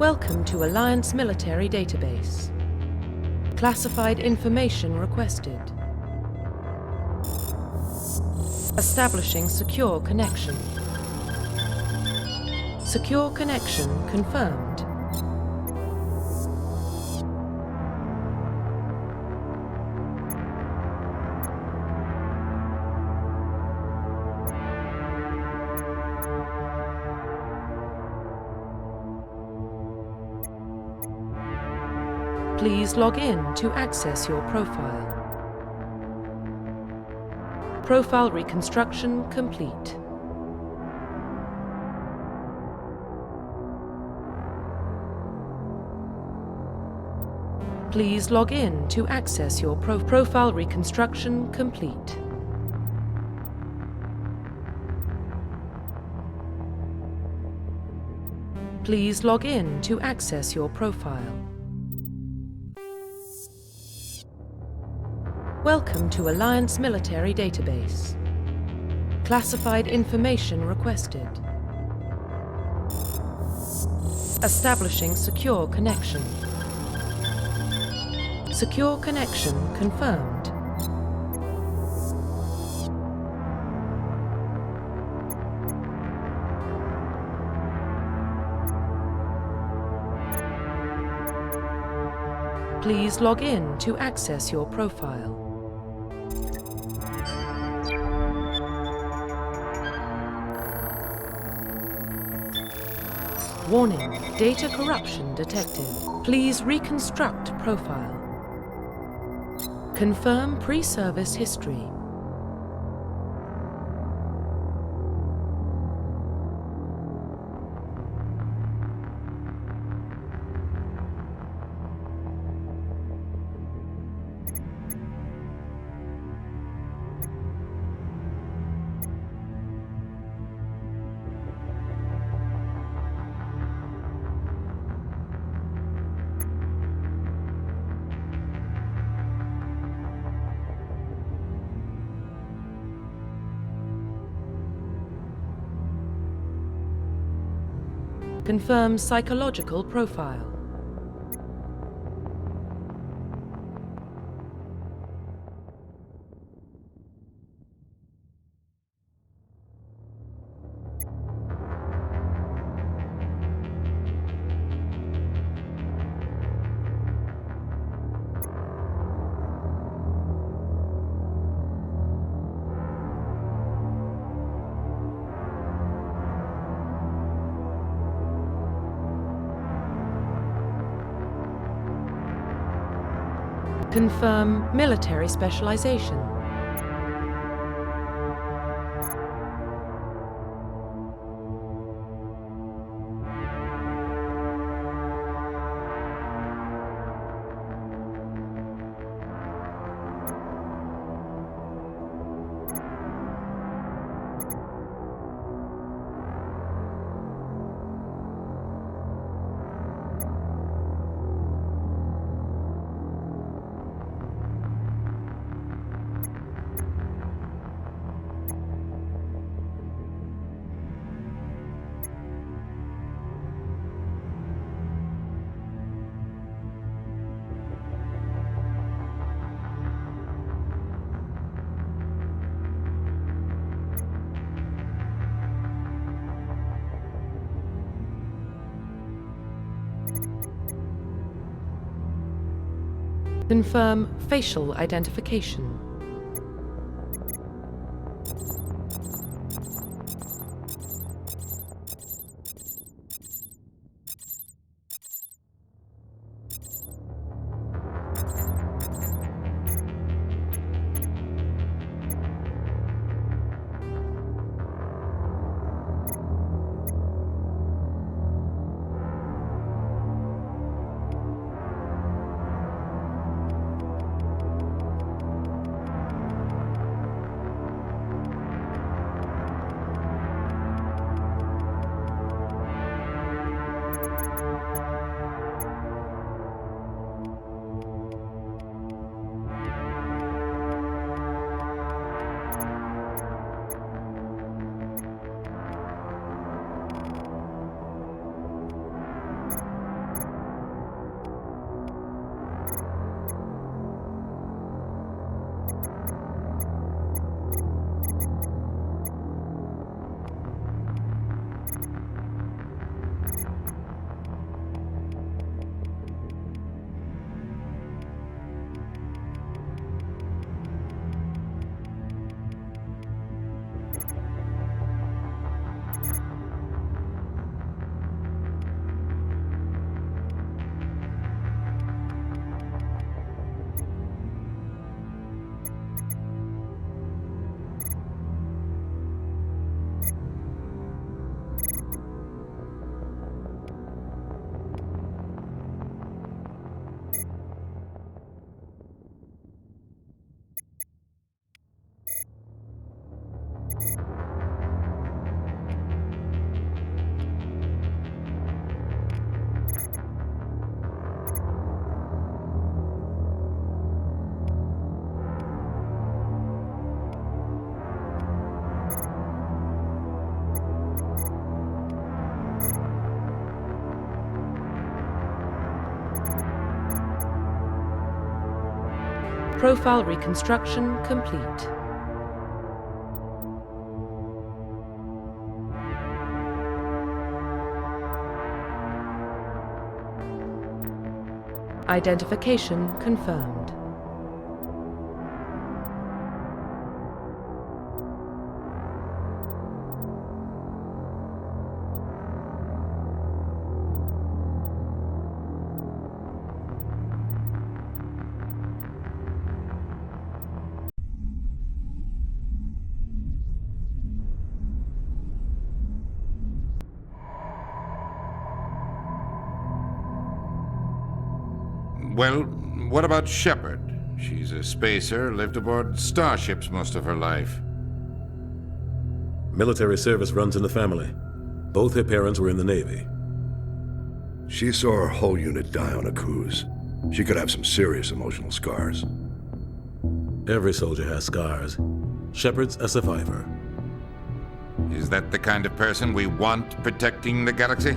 Welcome to Alliance Military Database. Classified information requested. Establishing secure connection. Secure connection confirmed. Please log in to access your profile. Profile reconstruction complete. Please log in to access your profile reconstruction complete. Please log in to access your profile. Welcome to Alliance Military Database. Classified information requested. Establishing secure connection. Secure connection confirmed. Please log in to access your profile. Warning, data corruption detected. Please reconstruct profile. Confirm pre-service history. Confirm psychological profile. Confirm military specialization. Confirm facial identification. profile reconstruction complete. Identification confirmed. Well, what about Shepard? She's a spacer, lived aboard starships most of her life. Military service runs in the family. Both her parents were in the Navy. She saw her whole unit die on a cruise. She could have some serious emotional scars. Every soldier has scars. Shepard's a survivor. Is that the kind of person we want protecting the galaxy?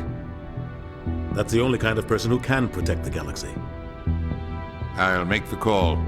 That's the only kind of person who can protect the galaxy. I'll make the call.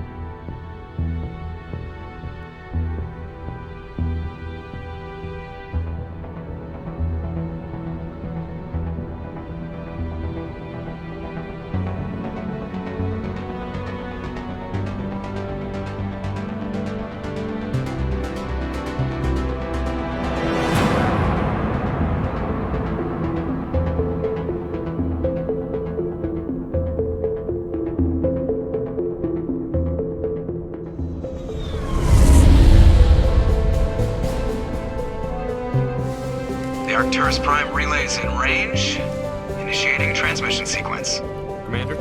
Arcturus Prime relays in range. Initiating transmission sequence. Commander?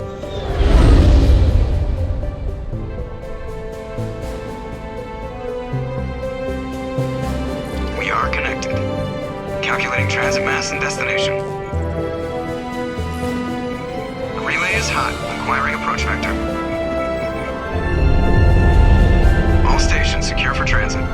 We are connected. Calculating transit mass and destination. Relay is hot. Acquiring approach vector. All stations secure for transit.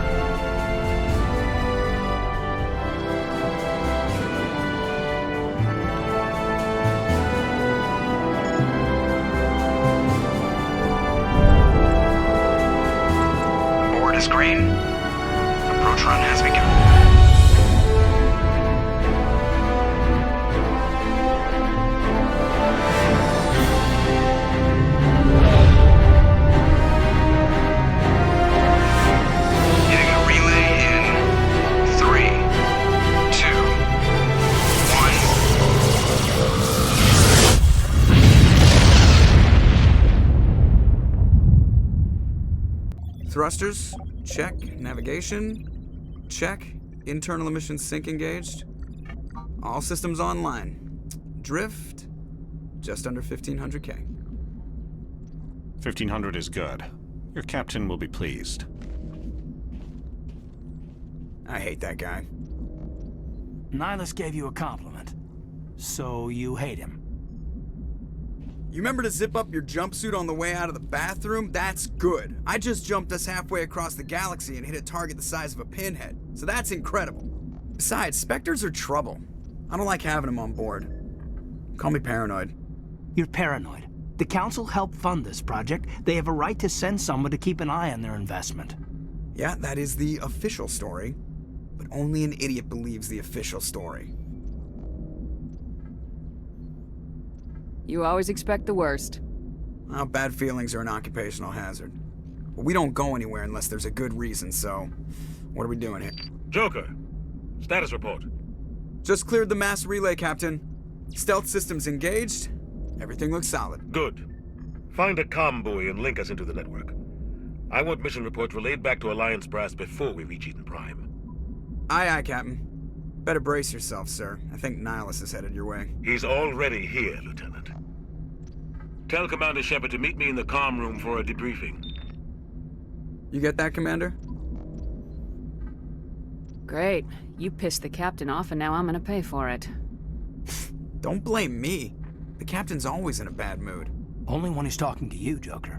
Green. Approach run has begun. Hitting a relay in 3, 2, 1. Thrusters. Check. Navigation. Check. Internal emission sync engaged. All systems online. Drift. Just under 1500K. 1500 is good. Your captain will be pleased. I hate that guy. Nihilus gave you a compliment. So you hate him. You remember to zip up your jumpsuit on the way out of the bathroom? That's good. I just jumped us halfway across the galaxy and hit a target the size of a pinhead. So that's incredible. Besides, Spectres are trouble. I don't like having them on board. Call me paranoid. You're paranoid. The Council helped fund this project. They have a right to send someone to keep an eye on their investment. Yeah, that is the official story. But only an idiot believes the official story. You always expect the worst. Well, bad feelings are an occupational hazard. But we don't go anywhere unless there's a good reason, so... What are we doing here? Joker, status report. Just cleared the mass relay, Captain. Stealth systems engaged. Everything looks solid. Good. Find a comm buoy and link us into the network. I want mission reports relayed back to Alliance Brass before we reach Eden Prime. Aye, aye, Captain. Better brace yourself, sir. I think Nihilus is headed your way. He's already here, Lieutenant. Tell Commander Shepard to meet me in the comm room for a debriefing. You get that, Commander? Great. You pissed the captain off and now I'm gonna pay for it. Don't blame me. The captain's always in a bad mood. Only when he's talking to you, Joker.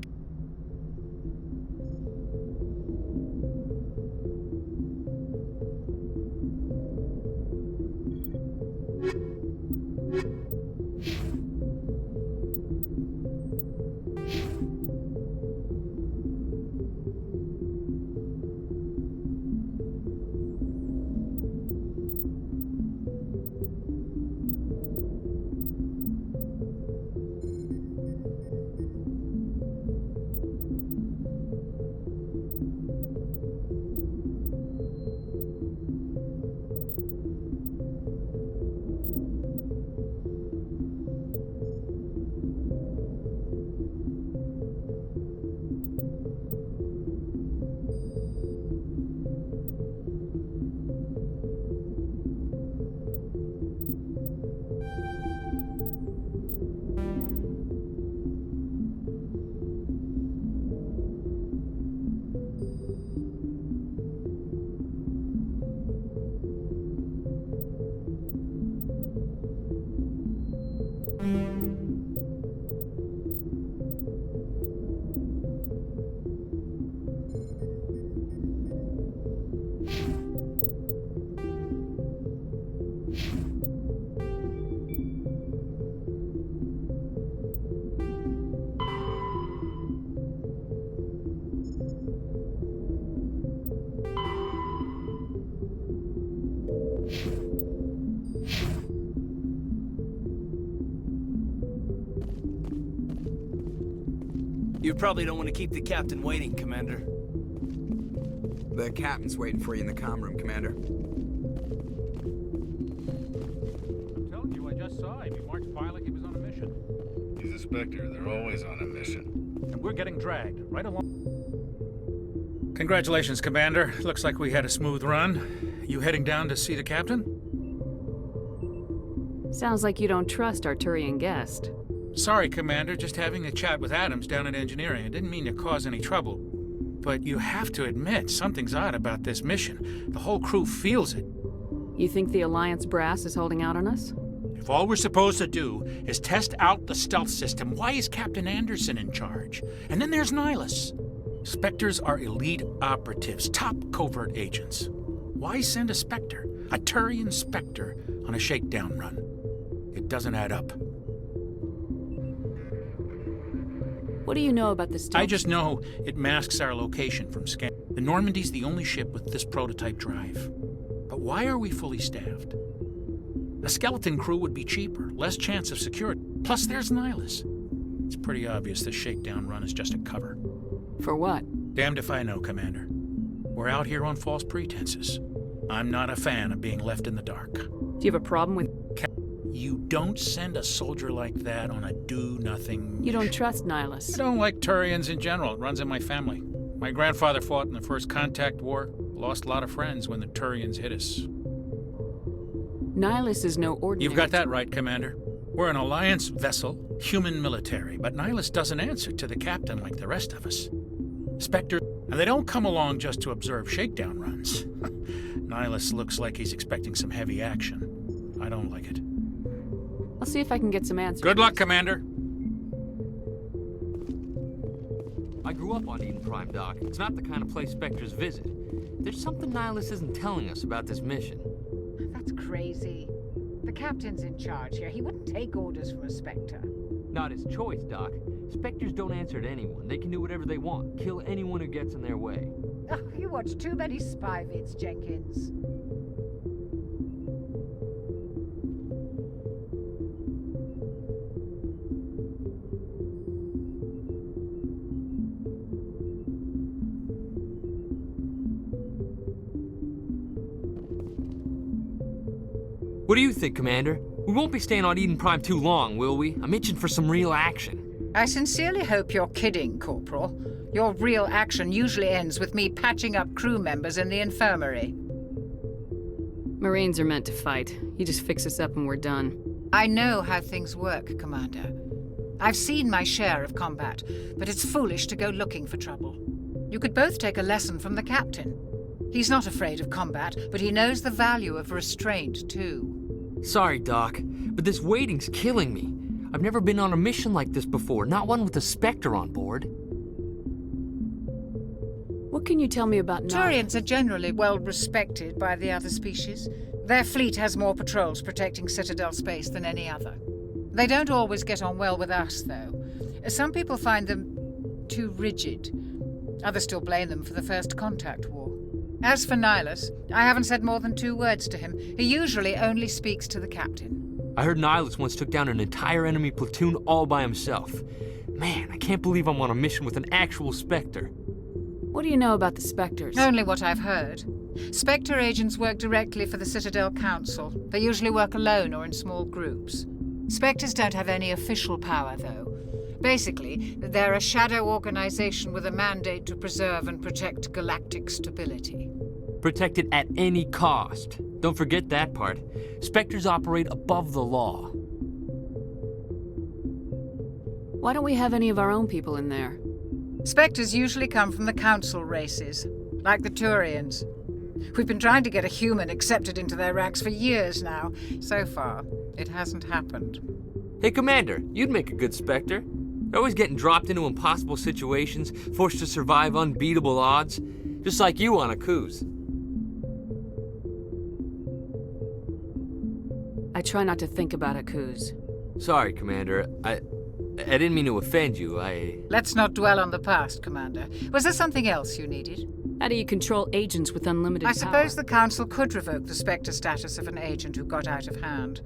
You probably don't want to keep the captain waiting, Commander. The captain's waiting for you in the comm room, Commander. I'm telling you, I just saw him. He marched by like he was on a mission. He's a Spectre. They're always on a mission. And we're getting dragged right along. Congratulations, Commander. Looks like we had a smooth run. You heading down to see the captain? Sounds like you don't trust our Turian guest. Sorry, Commander. Just having a chat with Adams down at engineering. I didn't mean to cause any trouble. But you have to admit, something's odd about this mission. The whole crew feels it. You think the Alliance brass is holding out on us? If all we're supposed to do is test out the stealth system, why is Captain Anderson in charge? And then there's Nihilus. Spectres are elite operatives, top covert agents. Why send a Spectre, a Turian Spectre, on a shakedown run? It doesn't add up. What do you know about the stealth? I just know it masks our location from scan. The Normandy's the only ship with this prototype drive. But why are we fully staffed? A skeleton crew would be cheaper, less chance of security. Plus there's Nihilus. It's pretty obvious this shakedown run is just a cover. For what? Damned if I know, Commander. We're out here on false pretenses. I'm not a fan of being left in the dark. Do you have a problem with... You don't send a soldier like that on a do-nothing... You don't trust Nihilus? I don't like Turians in general. It runs in my family. My grandfather fought in the First Contact War. Lost a lot of friends when the Turians hit us. Nihilus is no ordinary... You've got that right, Commander. We're an Alliance vessel, human military, but Nihilus doesn't answer to the captain like the rest of us. Spectre, and they don't come along just to observe shakedown runs. Nihilus looks like he's expecting some heavy action. I don't like it. I'll see if I can get some answers. Good luck, Commander. I grew up on Eden Prime, Doc. It's not the kind of place Spectres visit. There's something Nihilus isn't telling us about this mission. That's crazy. The captain's in charge here. He wouldn't take orders from a Spectre. Not his choice, Doc. Spectres don't answer to anyone. They can do whatever they want. Kill anyone who gets in their way. Oh, you watch too many spy vids, Jenkins. What do you think, Commander? We won't be staying on Eden Prime too long, will we? I'm itching for some real action. I sincerely hope you're kidding, Corporal. Your real action usually ends with me patching up crew members in the infirmary. Marines are meant to fight. You just fix us up and we're done. I know how things work, Commander. I've seen my share of combat, but it's foolish to go looking for trouble. You could both take a lesson from the captain. He's not afraid of combat, but he knows the value of restraint, too. Sorry, Doc, but this waiting's killing me. I've never been on a mission like this before, not one with a Spectre on board. What can you tell me about Turians are generally well respected by the other species. Their fleet has more patrols protecting Citadel space than any other. They don't always get on well with us, though. Some people find them too rigid. Others still blame them for the First Contact War. As for Nihilus, I haven't said more than 2 words to him. He usually only speaks to the captain. I heard Nihilus once took down an entire enemy platoon all by himself. Man, I can't believe I'm on a mission with an actual Spectre. What do you know about the Spectres? Only what I've heard. Spectre agents work directly for the Citadel Council. They usually work alone or in small groups. Spectres don't have any official power, though. Basically, they're a shadow organization with a mandate to preserve and protect galactic stability. Protect it at any cost. Don't forget that part. Spectres operate above the law. Why don't we have any of our own people in there? Spectres usually come from the Council races, like the Turians. We've been trying to get a human accepted into their ranks for years now. So far, it hasn't happened. Hey, Commander, you'd make a good Spectre. You're always getting dropped into impossible situations, forced to survive unbeatable odds, just like you on a cruise. I try not to think about Akuz. Sorry, Commander. I didn't mean to offend you. Let's not dwell on the past, Commander. Was there something else you needed? How do you control agents with unlimited power? I suppose the Council could revoke the Spectre status of an agent who got out of hand.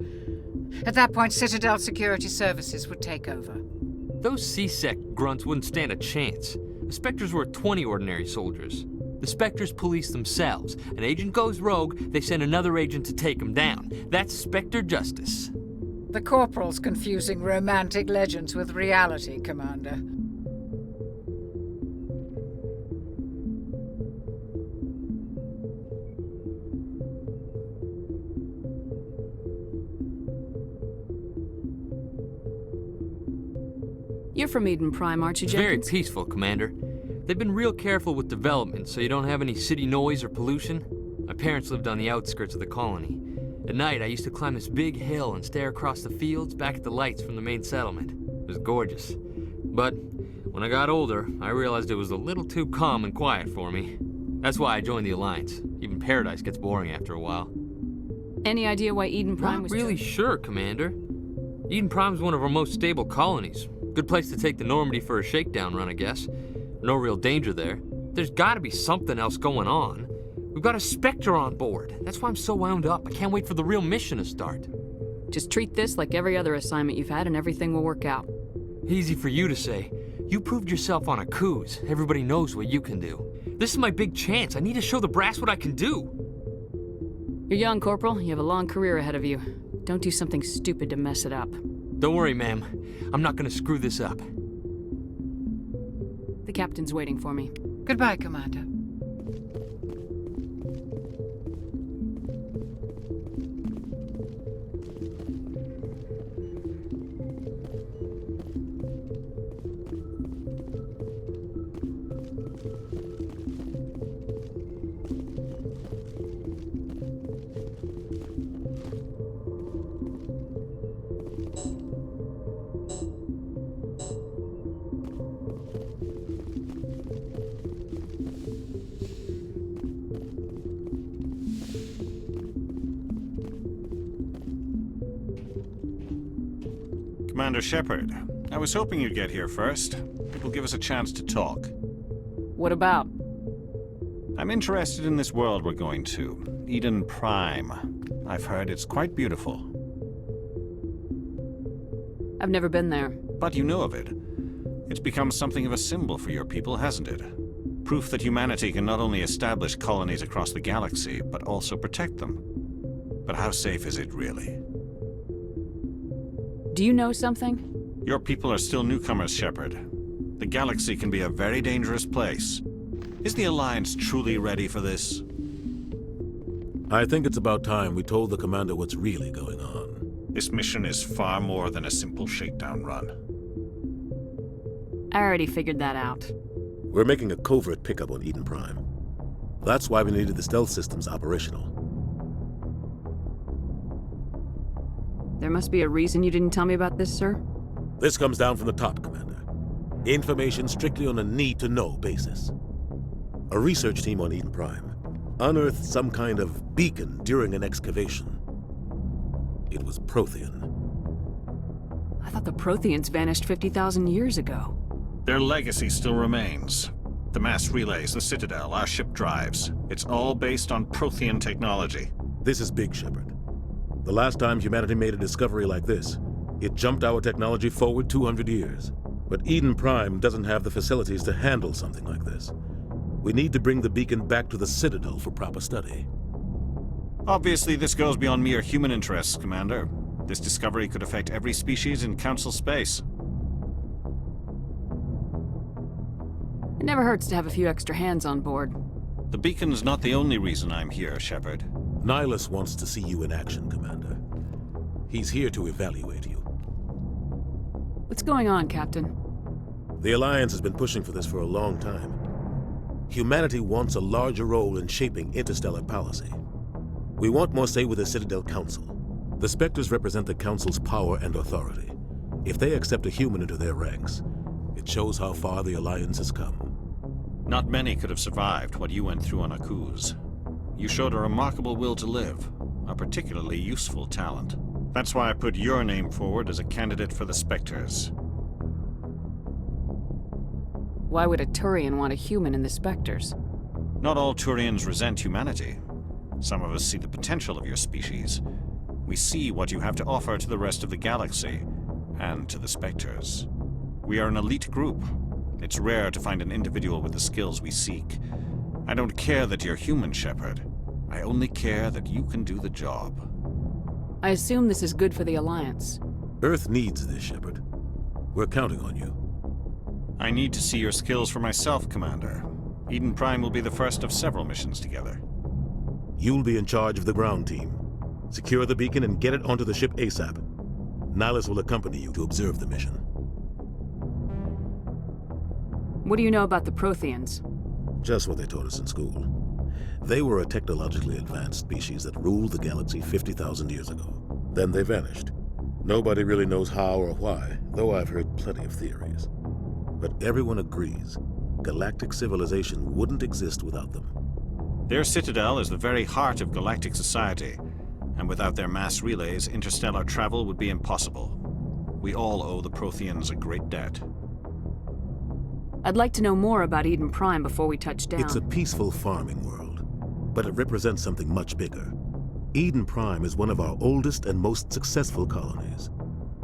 At that point, Citadel Security Services would take over. Those C-Sec grunts wouldn't stand a chance. The Spectres were 20 ordinary soldiers. The Spectres police themselves. An agent goes rogue, they send another agent to take him down. That's Spectre justice. The Corporal's confusing romantic legends with reality, Commander. You're from Eden Prime, aren't you, Jenkins? Very peaceful, Commander. They've been real careful with development, so you don't have any city noise or pollution. My parents lived on the outskirts of the colony. At night, I used to climb this big hill and stare across the fields back at the lights from the main settlement. It was gorgeous. But when I got older, I realized it was a little too calm and quiet for me. That's why I joined the Alliance. Even Paradise gets boring after a while. Any idea why Eden Prime was... Not really sure, Commander. Eden Prime's one of our most stable colonies. Good place to take the Normandy for a shakedown run, I guess. No real danger there. There's gotta be something else going on. We've got a Spectre on board. That's why I'm so wound up. I can't wait for the real mission to start. Just treat this like every other assignment you've had and everything will work out. Easy for you to say. You proved yourself on a cruise. Everybody knows what you can do. This is my big chance. I need to show the brass what I can do. You're young, Corporal. You have a long career ahead of you. Don't do something stupid to mess it up. Don't worry, ma'am. I'm not gonna screw this up. The captain's waiting for me. Goodbye, Commander. Commander Shepard, I was hoping you'd get here first. It will give us a chance to talk. What about? I'm interested in this world we're going to, Eden Prime. I've heard it's quite beautiful. I've never been there. But you know of it. It's become something of a symbol for your people, hasn't it? Proof that humanity can not only establish colonies across the galaxy, but also protect them. But how safe is it really? Do you know something? Your people are still newcomers, Shepard. The galaxy can be a very dangerous place. Is the Alliance truly ready for this? I think it's about time we told the Commander what's really going on. This mission is far more than a simple shakedown run. I already figured that out. We're making a covert pickup on Eden Prime. That's why we needed the stealth systems operational. There must be a reason you didn't tell me about this, sir? This comes down from the top, Commander. Information strictly on a need-to-know basis. A research team on Eden Prime unearthed some kind of beacon during an excavation. It was Prothean. I thought the Protheans vanished 50,000 years ago. Their legacy still remains. The mass relays, the Citadel, our ship drives. It's all based on Prothean technology. This is big, Shepard. The last time humanity made a discovery like this, it jumped our technology forward 200 years. But Eden Prime doesn't have the facilities to handle something like this. We need to bring the beacon back to the Citadel for proper study. Obviously, this goes beyond mere human interests, Commander. This discovery could affect every species in Council space. It never hurts to have a few extra hands on board. The beacon's not the only reason I'm here, Shepard. Nihilus wants to see you in action, Commander. He's here to evaluate you. What's going on, Captain? The Alliance has been pushing for this for a long time. Humanity wants a larger role in shaping interstellar policy. We want more say with the Citadel Council. The Spectres represent the Council's power and authority. If they accept a human into their ranks, it shows how far the Alliance has come. Not many could have survived what you went through on Akuz. You showed a remarkable will to live, a particularly useful talent. That's why I put your name forward as a candidate for the Spectres. Why would a Turian want a human in the Spectres? Not all Turians resent humanity. Some of us see the potential of your species. We see what you have to offer to the rest of the galaxy, and to the Spectres. We are an elite group. It's rare to find an individual with the skills we seek. I don't care that you're human, Shepard. I only care that you can do the job. I assume this is good for the Alliance. Earth needs this, Shepard. We're counting on you. I need to see your skills for myself, Commander. Eden Prime will be the first of several missions together. You'll be in charge of the ground team. Secure the beacon and get it onto the ship ASAP. Nihilus will accompany you to observe the mission. What do you know about the Protheans? Just what they taught us in school. They were a technologically advanced species that ruled the galaxy 50,000 years ago. Then they vanished. Nobody really knows how or why, though I've heard plenty of theories. But everyone agrees, galactic civilization wouldn't exist without them. Their citadel is the very heart of galactic society, and without their mass relays, interstellar travel would be impossible. We all owe the Protheans a great debt. I'd like to know more about Eden Prime before we touch down. It's a peaceful farming world, but it represents something much bigger. Eden Prime is one of our oldest and most successful colonies.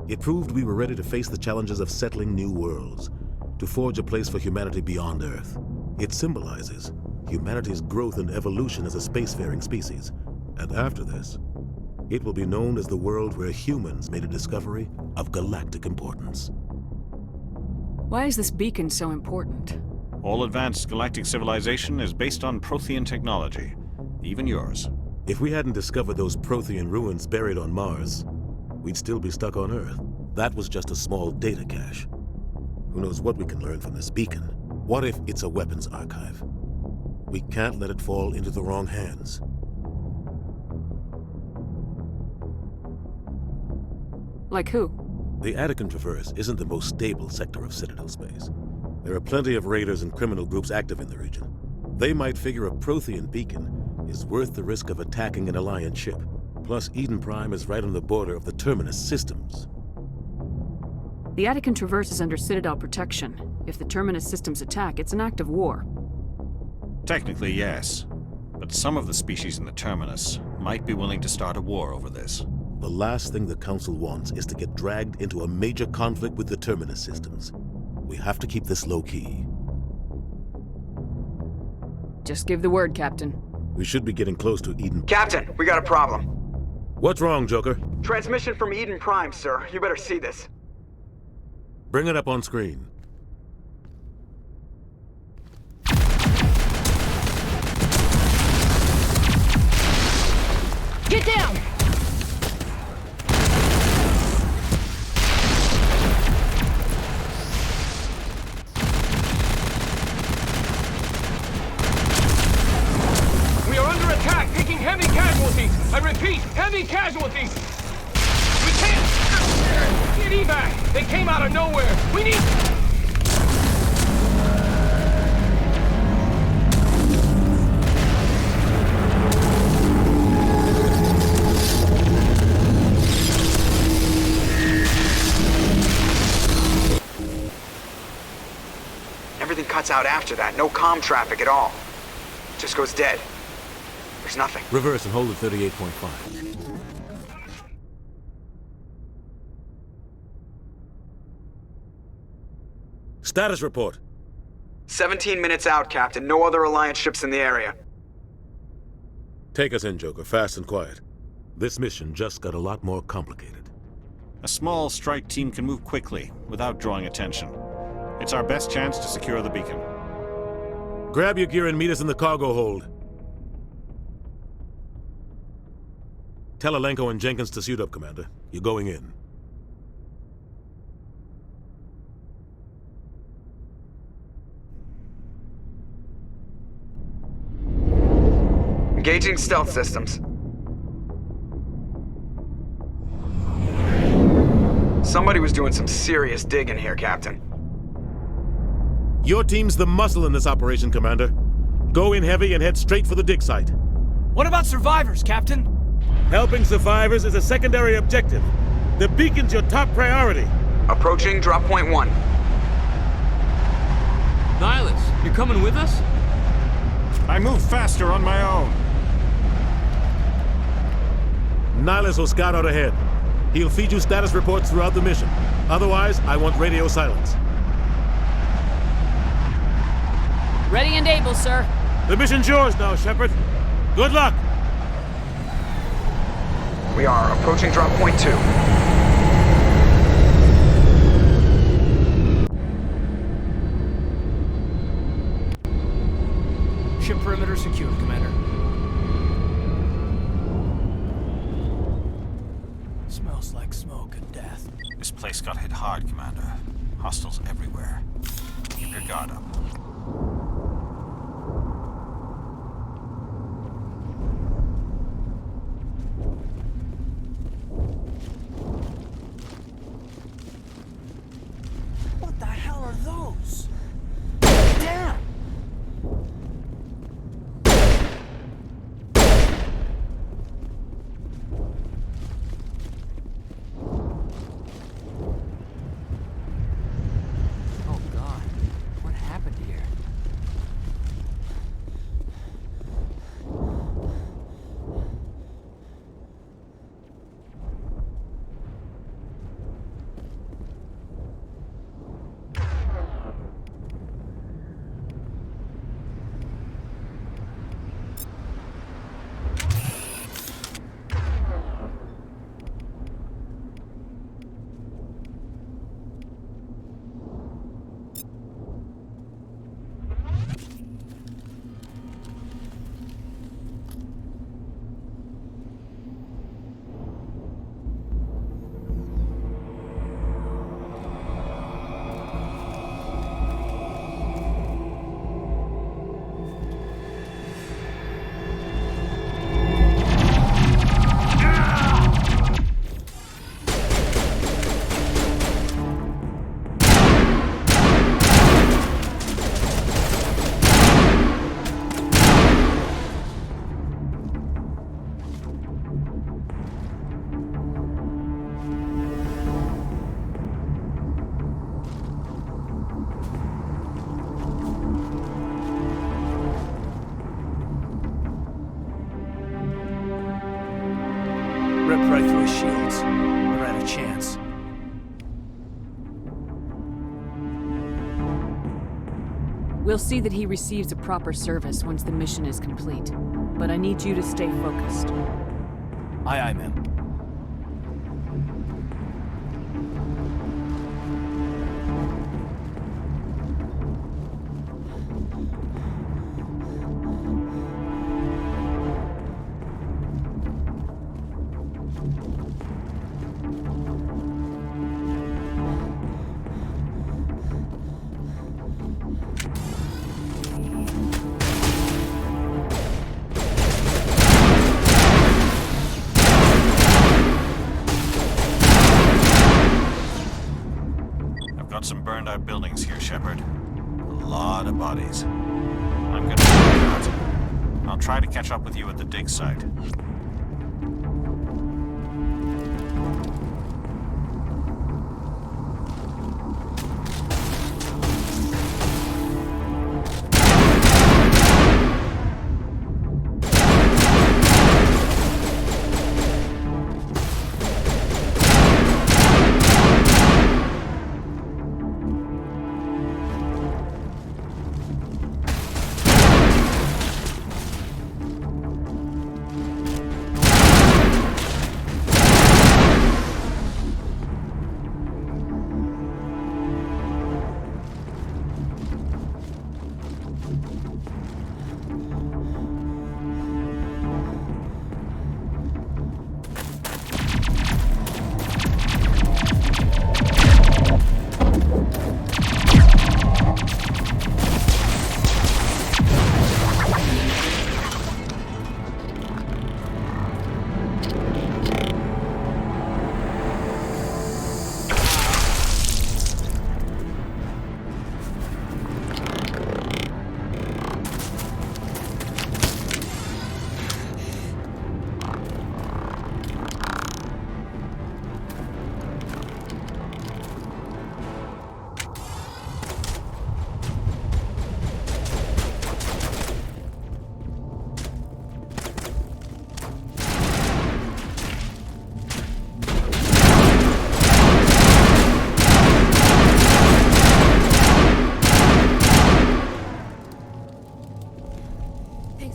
It proved we were ready to face the challenges of settling new worlds, to forge a place for humanity beyond Earth. It symbolizes humanity's growth and evolution as a spacefaring species. And after this, it will be known as the world where humans made a discovery of galactic importance. Why is this beacon so important? All advanced galactic civilization is based on Prothean technology, even yours. If we hadn't discovered those Prothean ruins buried on Mars, we'd still be stuck on Earth. That was just a small data cache. Who knows what we can learn from this beacon? What if it's a weapons archive? We can't let it fall into the wrong hands. Like who? The Attican Traverse isn't the most stable sector of Citadel space. There are plenty of raiders and criminal groups active in the region. They might figure a Prothean beacon is worth the risk of attacking an Alliance ship. Plus, Eden Prime is right on the border of the Terminus systems. The Attican Traverse is under Citadel protection. If the Terminus systems attack, it's an act of war. Technically, yes. But some of the species in the Terminus might be willing to start a war over this. The last thing the Council wants is to get dragged into a major conflict with the Terminus systems. We have to keep this low-key. Just give the word, Captain. We should be getting close to Eden. Captain, we got a problem. What's wrong, Joker? Transmission from Eden Prime, sir. You better see this. Bring it up on screen. Get down! We are under attack, taking heavy casualties. I repeat, heavy casualties. We can't get evac. They came out of nowhere. We need... Everything cuts out after that. No comm traffic at all. Just goes dead. There's nothing. Reverse and hold at 38.5. Status report. 17 minutes out, Captain. No other Alliance ships in the area. Take us in, Joker, fast and quiet. This mission just got a lot more complicated. A small strike team can move quickly, without drawing attention. It's our best chance to secure the beacon. Grab your gear and meet us in the cargo hold. Tell Alenko and Jenkins to suit up, Commander. You're going in. Engaging stealth systems. Somebody was doing some serious digging here, Captain. Your team's the muscle in this operation, Commander. Go in heavy and head straight for the dig site. What about survivors, Captain? Helping survivors is a secondary objective. The beacon's your top priority. Approaching drop point 1. Nihilus, you're coming with us? I move faster on my own. Nihilus will scout out ahead. He'll feed you status reports throughout the mission. Otherwise, I want radio silence. Ready and able, sir. The mission's yours now, Shepard. Good luck! We are approaching drop point 2. Ship perimeter secured, Commander. Smells like smoke and death. This place got hit hard, Commander. Hostiles everywhere. Keep your guard up. What the hell are those? Damn! Oh God, what happened here? Ripped right through his shields. We're out of chance. We'll see that he receives a proper service once the mission is complete. But I need you to stay focused. Aye, aye, ma'am. Got some burned out buildings here, Shepard. A lot of bodies. I'm gonna check it out. I'll try to catch up with you at the dig site.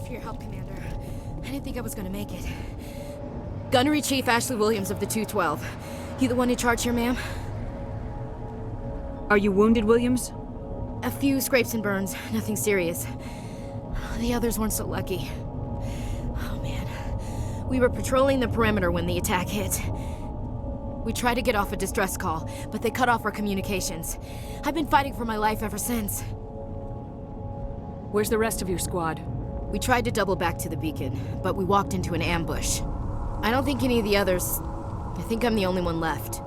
for your help, Commander. I didn't think I was gonna make it. Gunnery Chief Ashley Williams of the 212. You the one in charge here, ma'am? Are you wounded, Williams? A few scrapes and burns, nothing serious. The others weren't so lucky. Oh man. We were patrolling the perimeter when the attack hit. We tried to get off a distress call, but they cut off our communications. I've been fighting for my life ever since. Where's the rest of your squad? We tried to double back to the beacon, but we walked into an ambush. I don't think any of the others... I think I'm the only one left.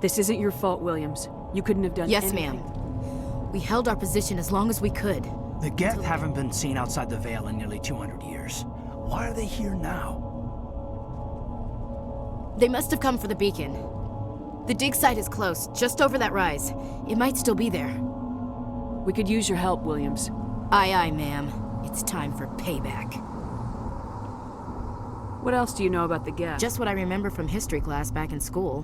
This isn't your fault, Williams. You couldn't have done anything. Yes, ma'am. We held our position as long as we could. The Geth haven't been seen outside the Veil in nearly 200 years. Why are they here now? They must have come for the beacon. The dig site is close, just over that rise. It might still be there. We could use your help, Williams. Aye, aye, ma'am. It's time for payback. What else do you know about the Geth? Just what I remember from history class back in school.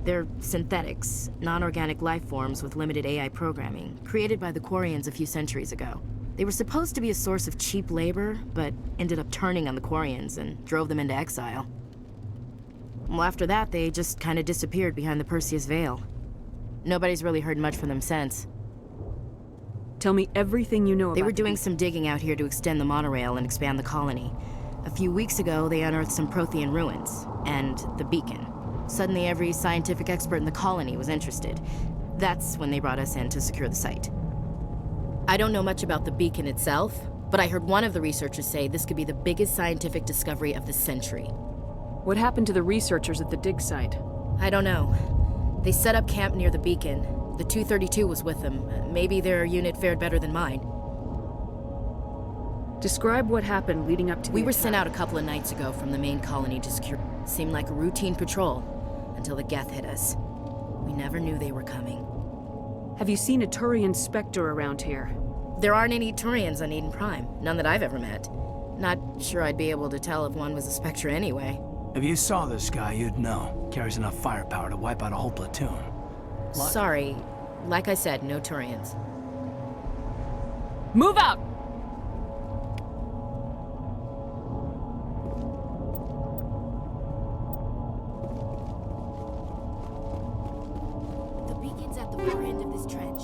They're synthetics, non-organic life forms with limited AI programming, created by the Quarians a few centuries ago. They were supposed to be a source of cheap labor, but ended up turning on the Quarians and drove them into exile. Well, after that, they just kind of disappeared behind the Perseus Veil. Nobody's really heard much from them since. Tell me everything you know about They were doing some digging out here to extend the monorail and expand the colony. A few weeks ago, they unearthed some Prothean ruins, and the beacon. Suddenly, every scientific expert in the colony was interested. That's when they brought us in to secure the site. I don't know much about the beacon itself, but I heard one of the researchers say this could be the biggest scientific discovery of the century. What happened to the researchers at the dig site? I don't know. They set up camp near the beacon. The 232 was with them. Maybe their unit fared better than mine. Describe what happened leading up to the We were attack. sent out a couple of nights ago from the main colony to secure... Seemed like a routine patrol, until the Geth hit us. We never knew they were coming. Have you seen a Turian Spectre around here? There aren't any Turians on Eden Prime. None that I've ever met. Not sure I'd be able to tell if one was a Spectre anyway. If you saw this guy, you'd know. Carries enough firepower to wipe out a whole platoon. Sorry. Like I said, no Turians. Move out! The beacon's at the far end of this trench.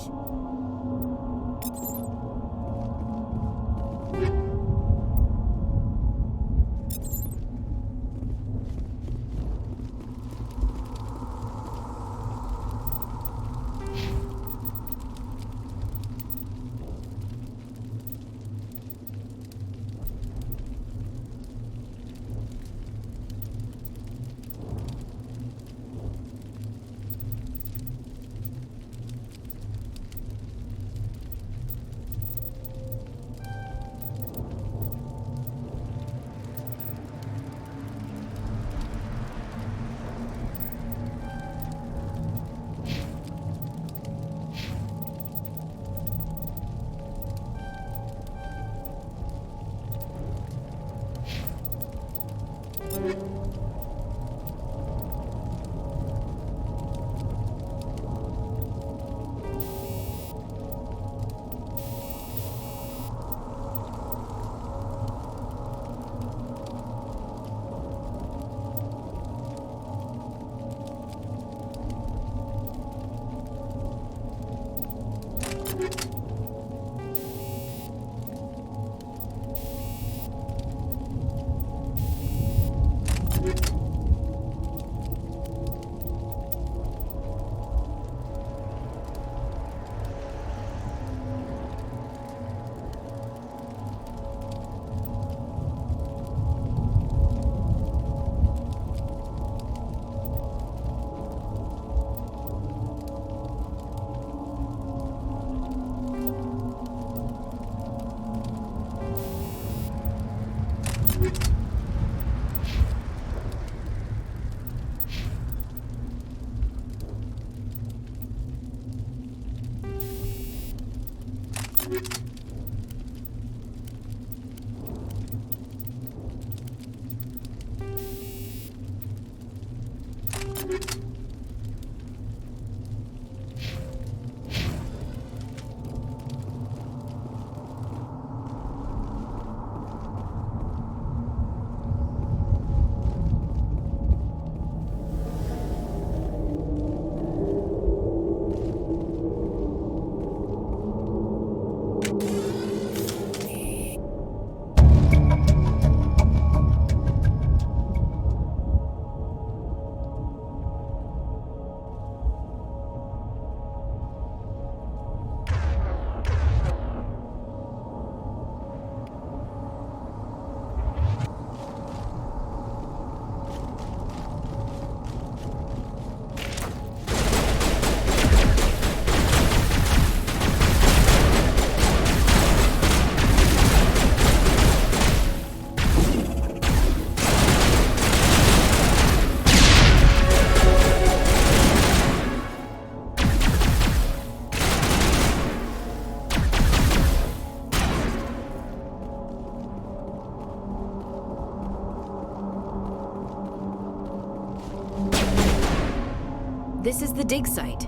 This is the dig site.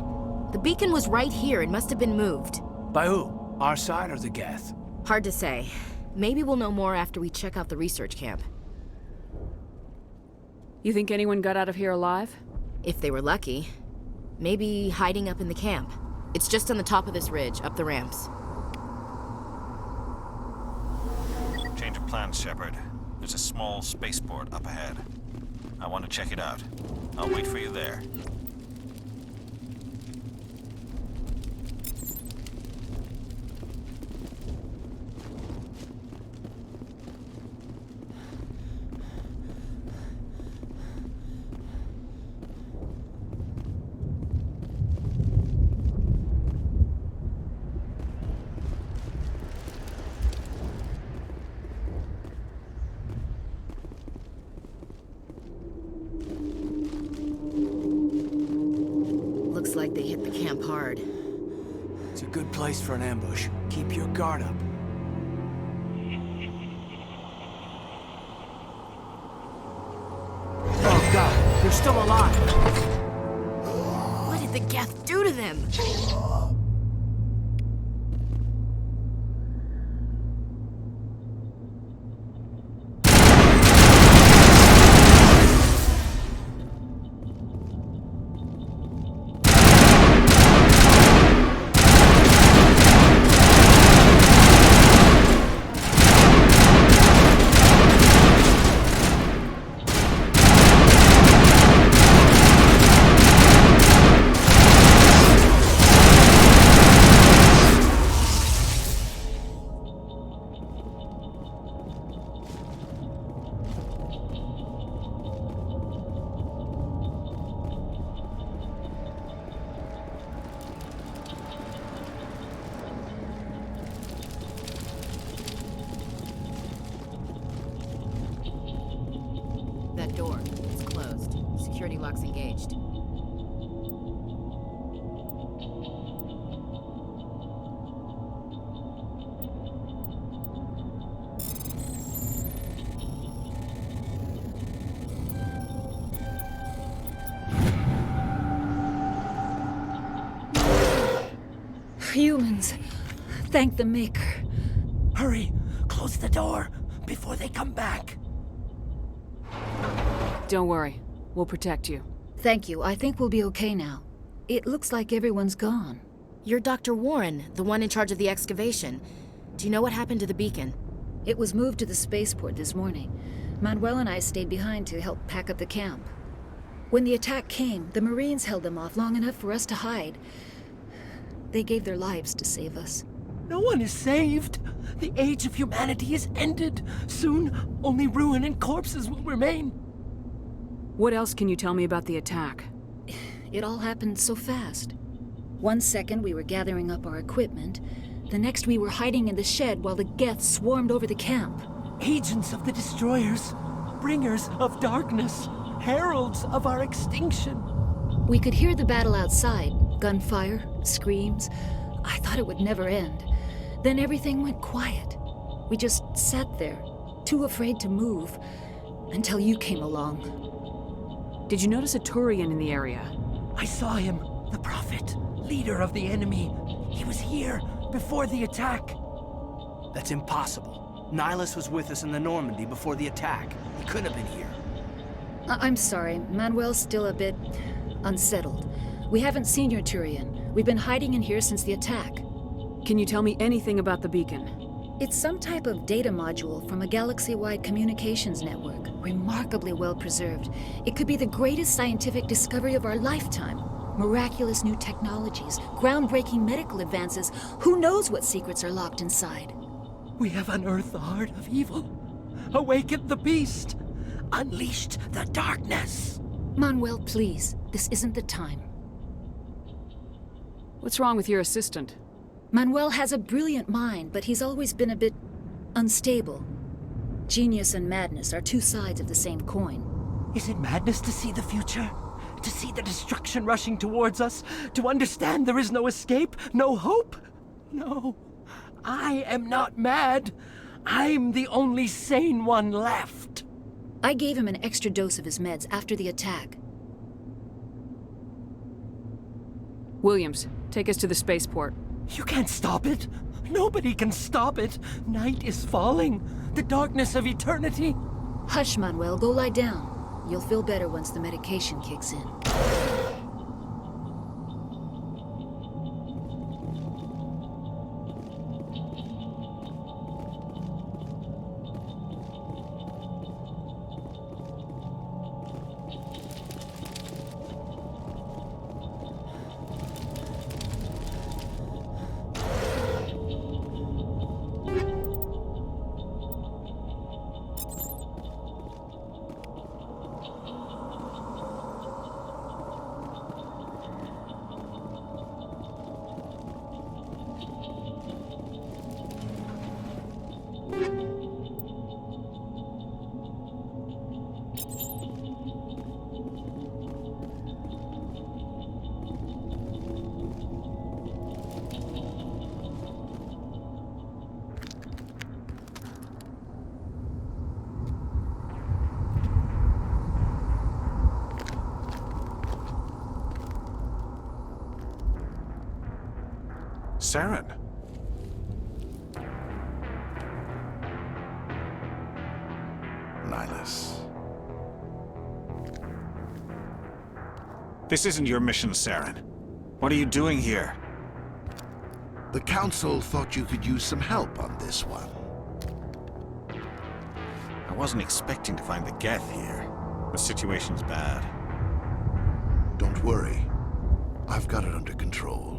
The beacon was right here. It must have been moved. By who? Our side or the Geth? Hard to say. Maybe we'll know more after we check out the research camp. You think anyone got out of here alive? If they were lucky. Maybe hiding up in the camp. It's just on the top of this ridge, up the ramps. Change of plans, Shepard. There's a small spaceport up ahead. I want to check it out. I'll wait for you there. Looks like they hit the camp hard. It's a good place for an ambush. Keep your guard up. Oh god, they're still alive! What did the Geth do to them? That door, it's closed. Security lock's engaged. Humans. Thank the Maker. Hurry! Close the door before they come back. Don't worry. We'll protect you. Thank you. I think we'll be okay now. It looks like everyone's gone. You're Dr. Warren, the one in charge of the excavation. Do you know what happened to the beacon? It was moved to the spaceport this morning. Manuel and I stayed behind to help pack up the camp. When the attack came, the Marines held them off long enough for us to hide. They gave their lives to save us. No one is saved. The age of humanity is ended. Soon, only ruin and corpses will remain. What else can you tell me about the attack? It all happened so fast. 1 second we were gathering up our equipment. The next we were hiding in the shed while the Geth swarmed over the camp. Agents of the Destroyers, bringers of darkness, heralds of our extinction. We could hear the battle outside. Gunfire, screams. I thought it would never end. Then everything went quiet. We just sat there, too afraid to move, until you came along. Did you notice a Turian in the area? I saw him, the Prophet, leader of the enemy. He was here before the attack. That's impossible. Nihilus was with us in the Normandy before the attack. He couldn't have been here. I'm sorry. Manuel's still a bit unsettled. We haven't seen your Turian. We've been hiding in here since the attack. Can you tell me anything about the beacon? It's some type of data module from a galaxy-wide communications network. Remarkably well preserved. It could be the greatest scientific discovery of our lifetime. Miraculous new technologies, groundbreaking medical advances. Who knows what secrets are locked inside? We have unearthed the heart of evil, awakened the beast, unleashed the darkness. Manuel, please. This isn't the time. What's wrong with your assistant? Manuel has a brilliant mind, but he's always been a bit unstable. Genius and madness are two sides of the same coin. Is it madness to see the future? To see the destruction rushing towards us? To understand there is no escape? No hope? No. I am not mad. I'm the only sane one left. I gave him an extra dose of his meds after the attack. Williams, take us to the spaceport. You can't stop it. Nobody can stop it. Night is falling. The darkness of eternity. Hush, Manuel. Go lie down. You'll feel better once the medication kicks in. Saren. Nihilus. This isn't your mission, Saren. What are you doing here? The Council thought you could use some help on this one. I wasn't expecting to find the Geth here. The situation's bad. Don't worry. I've got it under control.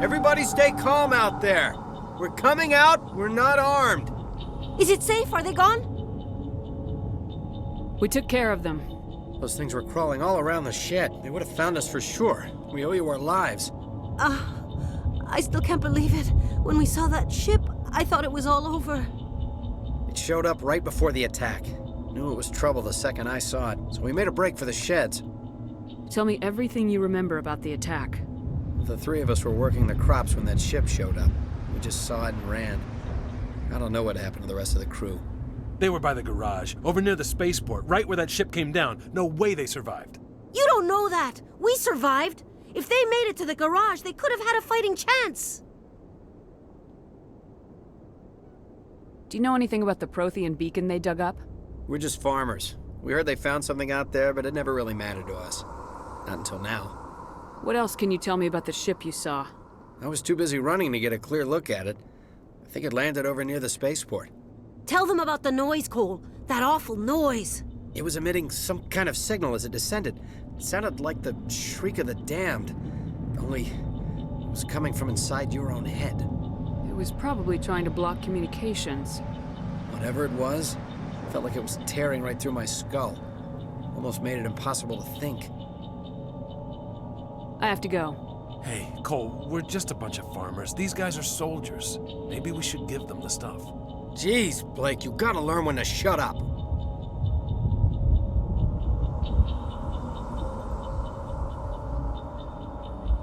Everybody stay calm out there. We're coming out, we're not armed. Is it safe? Are they gone? We took care of them. Those things were crawling all around the shed. They would have found us for sure. We owe you our lives. I still can't believe it. When we saw that ship, I thought it was all over. It showed up right before the attack. Knew it was trouble the second I saw it, so we made a break for the sheds. Tell me everything you remember about the attack. The three of us were working the crops when that ship showed up. We just saw it and ran. I don't know what happened to the rest of the crew. They were by the garage, over near the spaceport, right where that ship came down. No way they survived. You don't know that. We survived. If they made it to the garage, they could have had a fighting chance. Do you know anything about the Prothean beacon they dug up? We're just farmers. We heard they found something out there, but it never really mattered to us. Not until now. What else can you tell me about the ship you saw? I was too busy running to get a clear look at it. I think it landed over near the spaceport. Tell them about the noise, Cole. That awful noise. It was emitting some kind of signal as it descended. It sounded like the shriek of the damned. Only it was coming from inside your own head. It was probably trying to block communications. Whatever it was, it felt like it was tearing right through my skull. Almost made it impossible to think. I have to go. Hey, Cole, we're just a bunch of farmers. These guys are soldiers. Maybe we should give them the stuff. Jeez, Blake, you gotta learn when to shut up.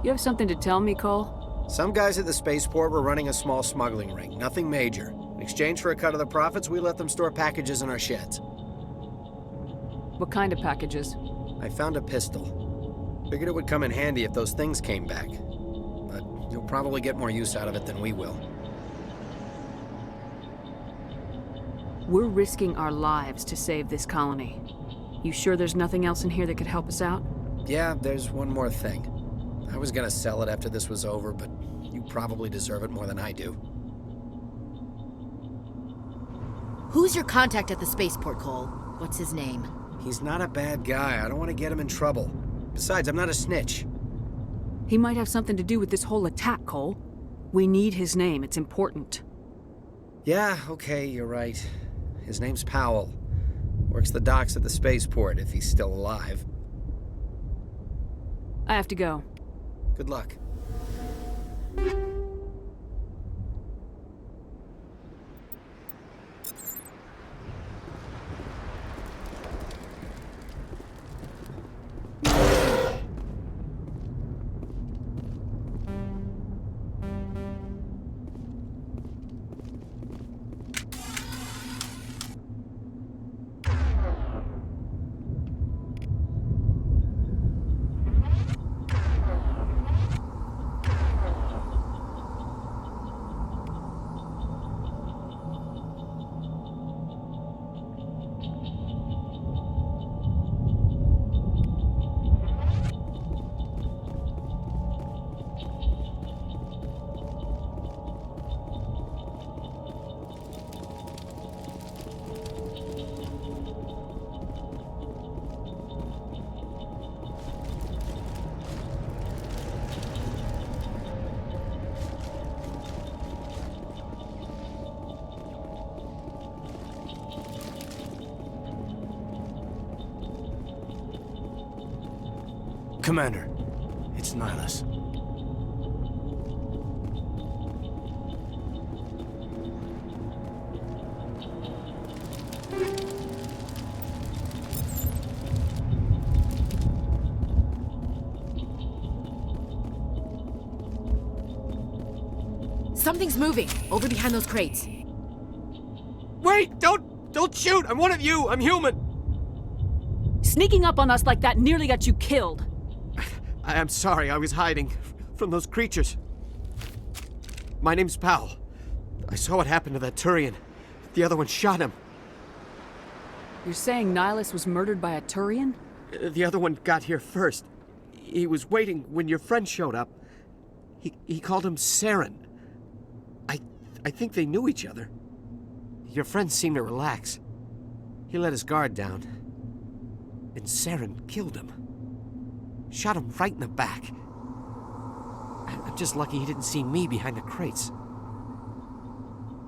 You have something to tell me, Cole? Some guys at the spaceport were running a small smuggling ring, nothing major. In exchange for a cut of the profits, we let them store packages in our sheds. What kind of packages? I found a pistol. Figured it would come in handy if those things came back. But you'll probably get more use out of it than we will. We're risking our lives to save this colony. You sure there's nothing else in here that could help us out? Yeah, there's one more thing. I was gonna sell it after this was over, but you probably deserve it more than I do. Who's your contact at the spaceport, Cole? What's his name? He's not a bad guy. I don't want to get him in trouble. Besides, I'm not a snitch. He might have something to do with this whole attack, Cole. We need his name. It's important. Yeah, okay, you're right. His name's Powell. Works the docks at the spaceport, if he's still alive. I have to go. Good luck. Commander, it's Nihilus. Something's moving, over behind those crates. Wait! Don't shoot! I'm one of you! I'm human! Sneaking up on us like that nearly got you killed. I'm sorry, I was hiding from those creatures. My name's Powell. I saw what happened to that Turian. The other one shot him. You're saying Nihilus was murdered by a Turian? The other one got here first. He was waiting when your friend showed up. He called him Saren. I think they knew each other. Your friend seemed to relax. He let his guard down. And Saren killed him. Shot him right in the back. I'm just lucky he didn't see me behind the crates.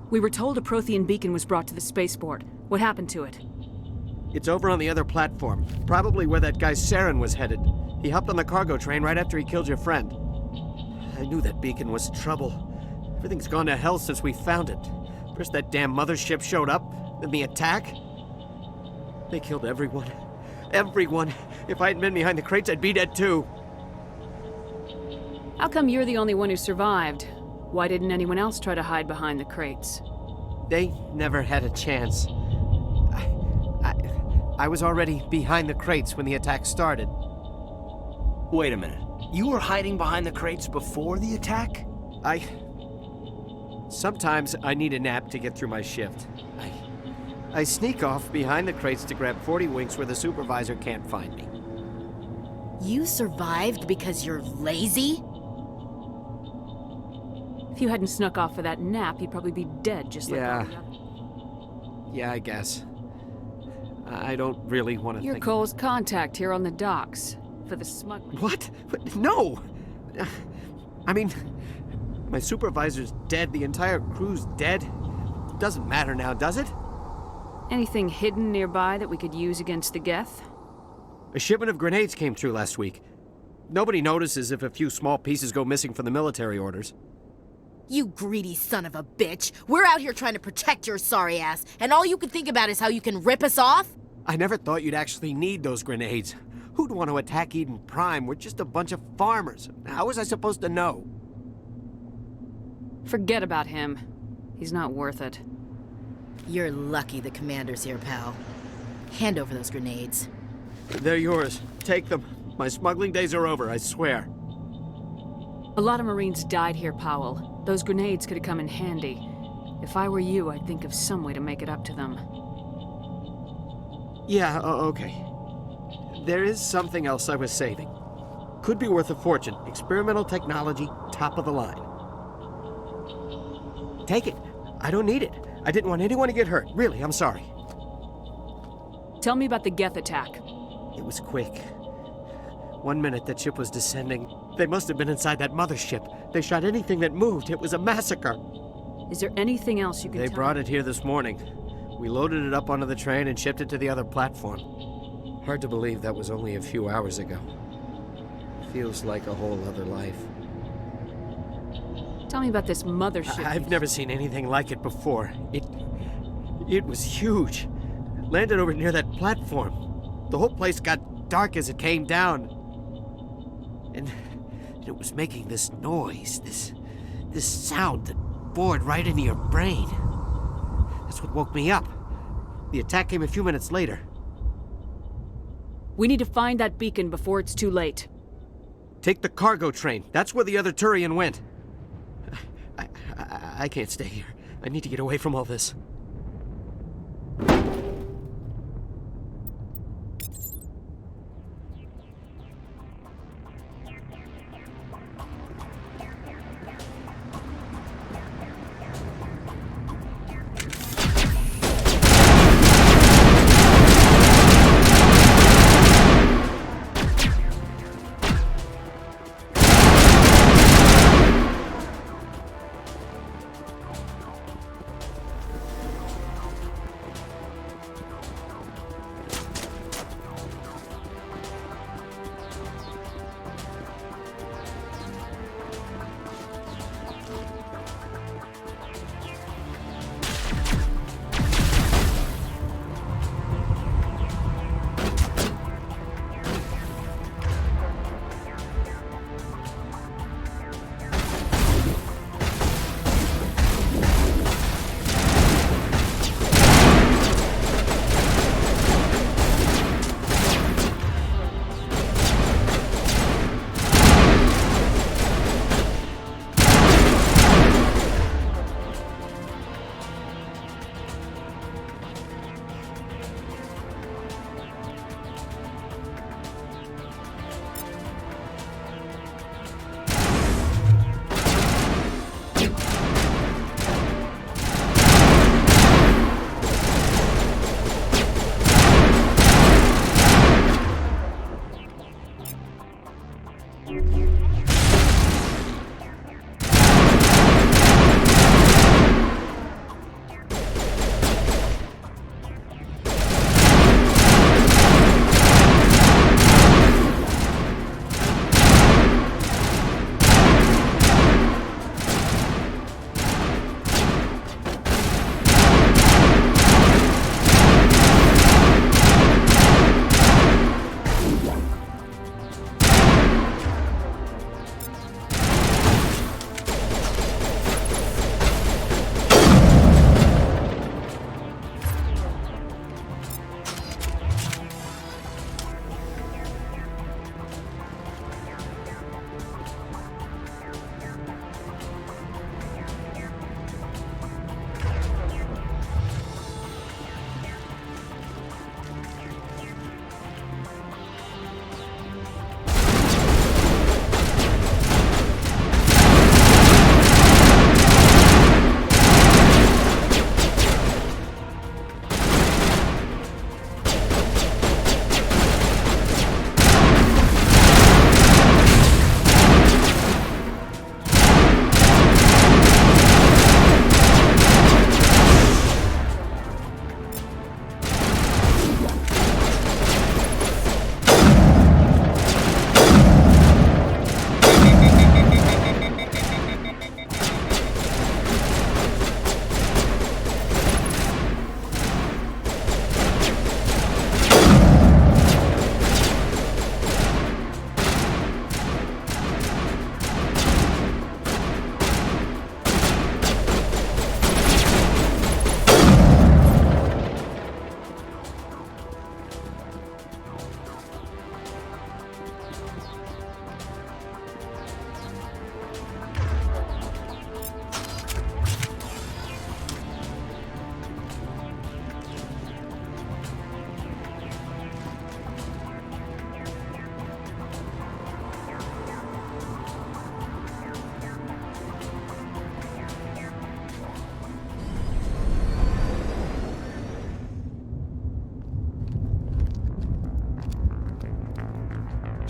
We were told a Prothean beacon was brought to the spaceport. What happened to it? It's over on the other platform. Probably where that guy Saren was headed. He hopped on the cargo train right after he killed your friend. I knew that beacon was trouble. Everything's gone to hell since we found it. First that damn mothership showed up, then the attack. They killed everyone. Everyone. If I hadn't been behind the crates, I'd be dead too. How come you're the only one who survived? Why didn't anyone else try to hide behind the crates? They never had a chance. I was already behind the crates when the attack started. Wait a minute. You were hiding behind the crates before the attack? Sometimes I need a nap to get through my shift. I sneak off behind the crates to grab 40 winks where the supervisor can't find me. You survived because you're lazy? If you hadn't snuck off for that nap, you'd probably be dead just like all the others. Yeah, I guess. I don't really want to You're think... Cole's contact here on the docks for the smuggling. What? No! I mean, my supervisor's dead, the entire crew's dead. Doesn't matter now, does it? Anything hidden nearby that we could use against the Geth? A shipment of grenades came through last week. Nobody notices if a few small pieces go missing from the military orders. You greedy son of a bitch. We're out here trying to protect your sorry ass, and all you can think about is how you can rip us off? I never thought you'd actually need those grenades. Who'd want to attack Eden Prime? We're just a bunch of farmers. How was I supposed to know? Forget about him. He's not worth it. You're lucky the commander's here, pal. Hand over those grenades. They're yours. Take them. My smuggling days are over, I swear. A lot of Marines died here, Powell. Those grenades could have come in handy. If I were you, I'd think of some way to make it up to them. Yeah, okay. There is something else I was saving. Could be worth a fortune. Experimental technology, top of the line. Take it. I don't need it. I didn't want anyone to get hurt. Really, I'm sorry. Tell me about the Geth attack. It was quick. 1 minute that ship was descending. They must have been inside that mothership. They shot anything that moved. It was a massacre. Is there anything else you can tell me? They brought it here this morning. We loaded it up onto the train and shipped it to the other platform. Hard to believe that was only a few hours ago. Feels like a whole other life. Tell me about this mothership. I've never seen anything like it before. It was huge. Landed over near that platform. The whole place got dark as it came down. And it was making this noise, this sound that bored right into your brain. That's what woke me up. The attack came a few minutes later. We need to find that beacon before it's too late. Take the cargo train. That's where the other Turian went. I can't stay here. I need to get away from all this.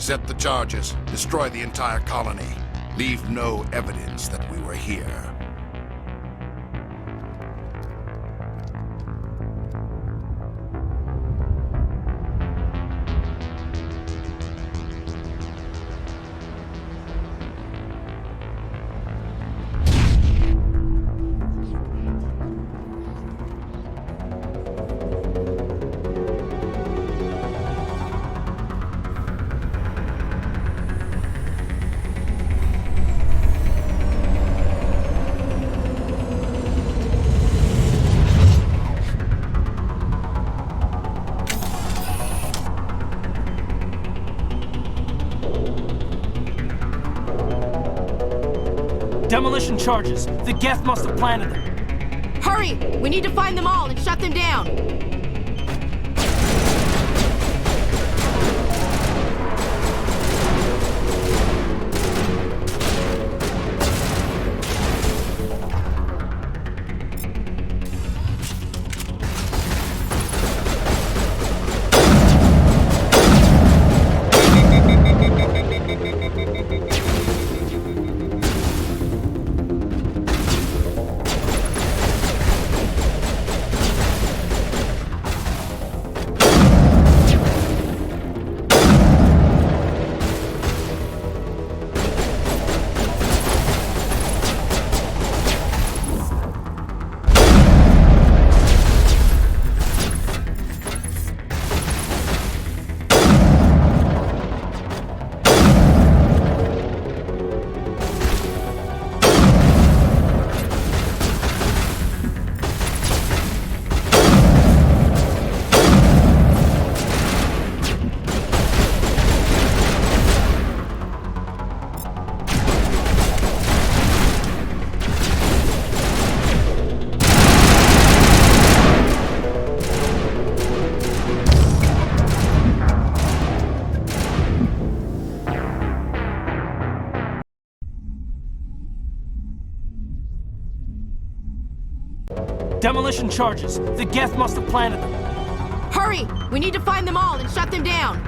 Set the charges. Destroy the entire colony. Leave no evidence that we were here. Demolition charges. The Geth must have planted them. Hurry! We need to find them all and shut them down. Demolition charges. The Geth must have planted them. Hurry! We need to find them all and shut them down.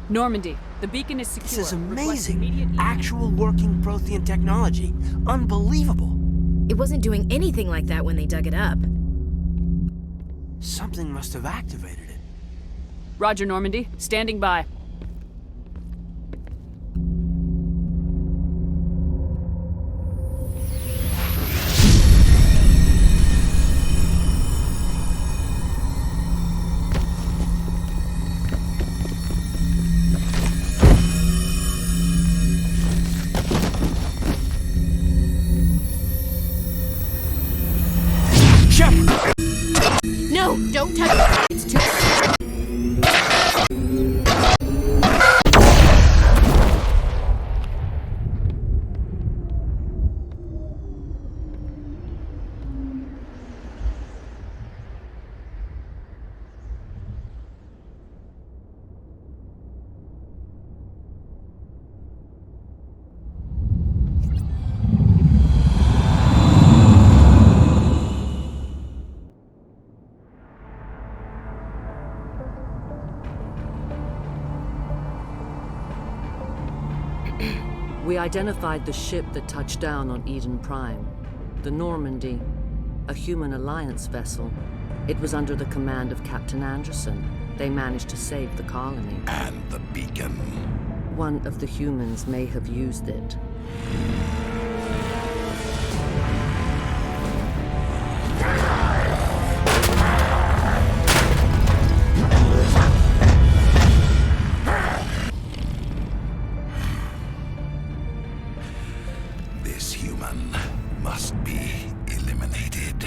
Normandy, the beacon is secure. This is Request amazing. immediate Actual working Prothean technology. Unbelievable. It wasn't doing anything like that when they dug it up. Something must have activated it. Roger, Normandy. Standing by. No, don't touch it. It's too... We identified the ship that touched down on Eden Prime. The Normandy, a human alliance vessel. It was under the command of Captain Anderson. They managed to save the colony. And the beacon. One of the humans may have used it. This human must be eliminated.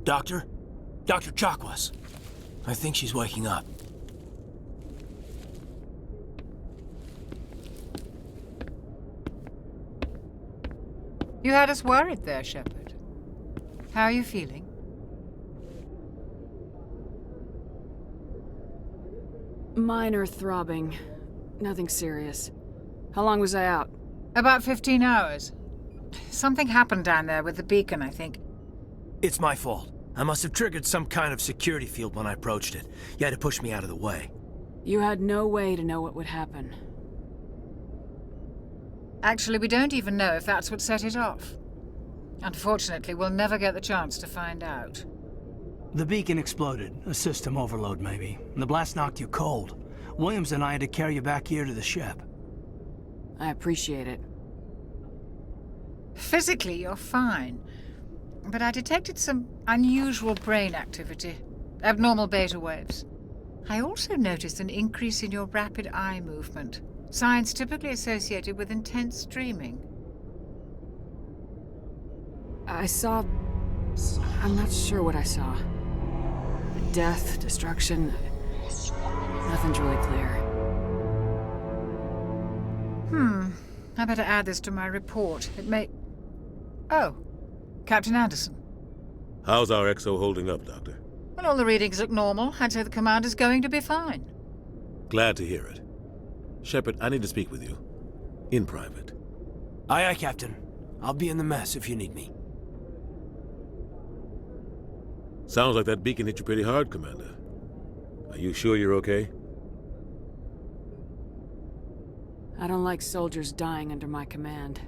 Doctor? Dr. Chakwas. I think she's waking up. You had us worried there, Shepard. How are you feeling? Minor throbbing. Nothing serious. How long was I out? About 15 hours. Something happened down there with the beacon, I think. It's my fault. I must have triggered some kind of security field when I approached it. You had to push me out of the way. You had no way to know what would happen. Actually, we don't even know if that's what set it off. Unfortunately, we'll never get the chance to find out. The beacon exploded. A system overload, maybe. The blast knocked you cold. Williams and I had to carry you back here to the ship. I appreciate it. Physically, you're fine. But I detected some unusual brain activity. Abnormal beta waves. I also noticed an increase in your rapid eye movement. Signs typically associated with intense dreaming. I saw... I'm not sure what I saw. Death, destruction... Nothing's really clear. I better add this to my report. It may... Oh, Captain Anderson. How's our XO holding up, Doctor? Well, all the readings look normal. I'd say the commander's going to be fine. Glad to hear it. Shepard, I need to speak with you. In private. Aye, aye, Captain. I'll be in the mess if you need me. Sounds like that beacon hit you pretty hard, Commander. Are you sure you're okay? I don't like soldiers dying under my command.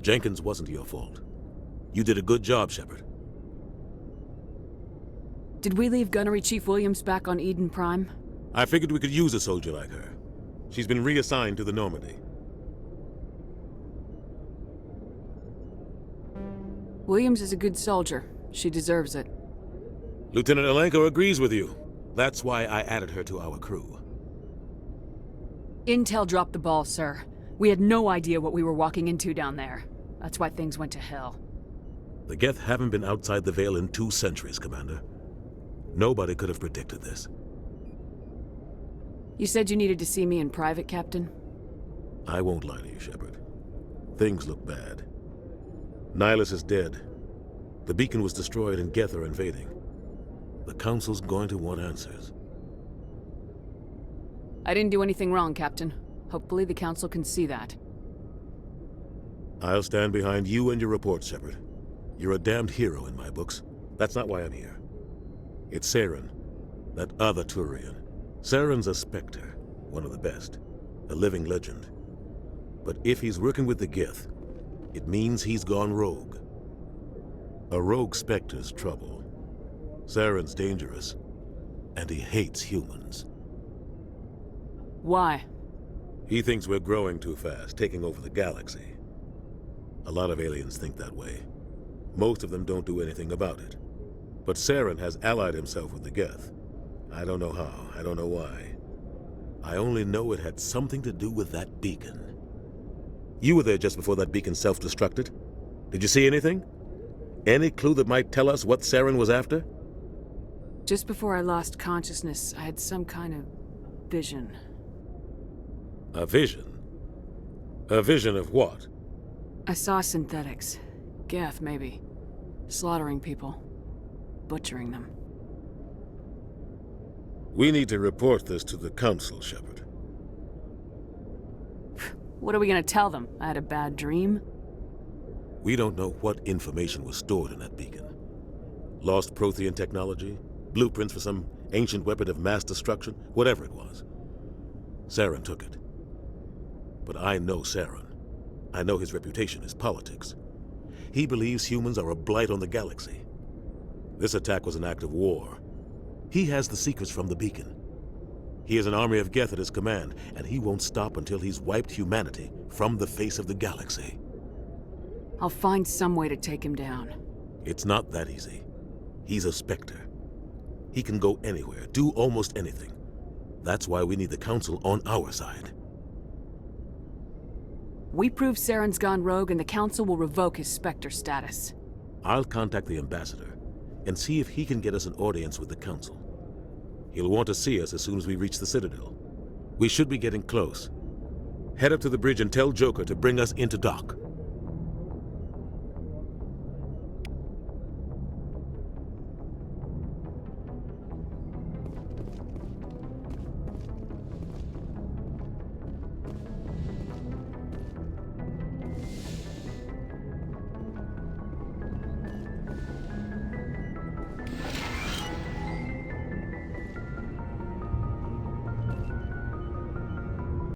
Jenkins wasn't your fault. You did a good job, Shepard. Did we leave Gunnery Chief Williams back on Eden Prime? I figured we could use a soldier like her. She's been reassigned to the Normandy. Williams is a good soldier. She deserves it. Lieutenant Alenko agrees with you. That's why I added her to our crew. Intel dropped the ball, sir. We had no idea what we were walking into down there. That's why things went to hell. The Geth haven't been outside the Veil in 2 centuries, Commander. Nobody could have predicted this. You said you needed to see me in private, Captain? I won't lie to you, Shepard. Things look bad. Nihilus is dead. The beacon was destroyed and Geth are invading. The Council's going to want answers. I didn't do anything wrong, Captain. Hopefully the Council can see that. I'll stand behind you and your report, Shepard. You're a damned hero in my books. That's not why I'm here. It's Saren, that other Turian. Saren's a Spectre, one of the best, a living legend. But if he's working with the Gith, it means he's gone rogue. A rogue Spectre's trouble. Saren's dangerous, and he hates humans. Why? He thinks we're growing too fast, taking over the galaxy. A lot of aliens think that way. Most of them don't do anything about it. But Saren has allied himself with the Geth. I don't know how, I don't know why. I only know it had something to do with that beacon. You were there just before that beacon self-destructed. Did you see anything? Any clue that might tell us what Saren was after? Just before I lost consciousness, I had some kind of vision. A vision? A vision of what? I saw synthetics. Geth, maybe. Slaughtering people. Butchering them. We need to report this to the Council, Shepard. What are we gonna tell them? I had a bad dream? We don't know what information was stored in that beacon. Lost Prothean technology? Blueprints for some ancient weapon of mass destruction? Whatever it was. Saren took it. But I know Saren. I know his reputation is politics. He believes humans are a blight on the galaxy. This attack was an act of war. He has the secrets from the beacon. He has an army of Geth at his command, and he won't stop until he's wiped humanity from the face of the galaxy. I'll find some way to take him down. It's not that easy. He's a Spectre. He can go anywhere, do almost anything. That's why we need the Council on our side. We prove Saren's gone rogue and the Council will revoke his Spectre status. I'll contact the Ambassador and see if he can get us an audience with the Council. He'll want to see us as soon as we reach the Citadel. We should be getting close. Head up to the bridge and tell Joker to bring us into dock.